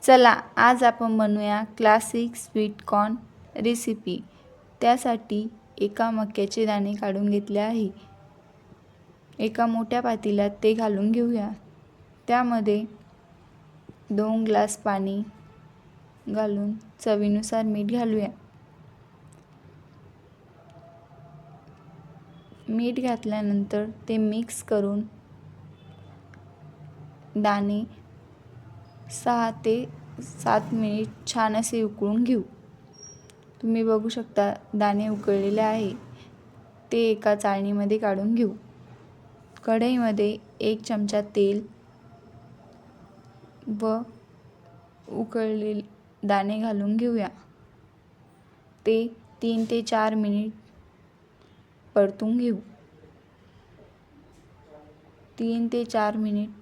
चला आज आपण बनवूया क्लासिक स्वीट कॉर्न रेसिपी। त्यासाठी एका मक्याचे दाणे काढून घेतले आहे। एका मोठ्या पातेल्यात ते घालून घेऊया। त्यामध्ये 2 ग्लास पाणी घालून चवीनुसार मीठ घालूया। मीठ घातल्यानंतर ते मिक्स करून दाणे 6 ते 7 मिनिट छान असे उकळून घेऊ। तुम्ही बघू शकता दाणे उकळलेले आहे। ते एका चाळणीमध्ये काढून घेऊ। कढईमध्ये 1 चमचा तेल व उकळलेले दाणे घालून घेऊया। ते 3 ते 4 मिनिट परतून घेऊ। 3 ते 4 मिनिट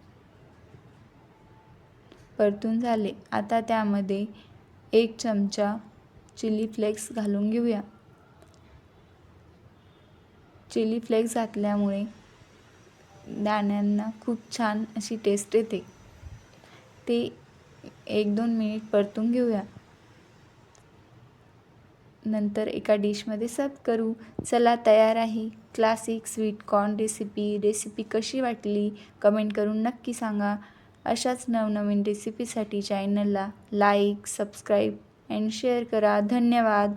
परतून झाले। आता त्यामध्ये 1 चमचा चिली फ्लेक्स घालून घेऊया। चिली फ्लेक्स घातल्यामुळे दाण्यांना खूप छान अशी टेस्ट येते। ते 1-2 मिनिट परतून घेऊया। नंतर एका डिशमध्ये सर्व करू। चला तयार आहे क्लासिक स्वीट कॉर्न रेसिपी कशी वाटली कमेंट करून नक्की सांगा। अशाच नवनवीन रेसिपीसाठी चॅनलला लाईक, सबस्क्राईब अँड शेअर करा। धन्यवाद।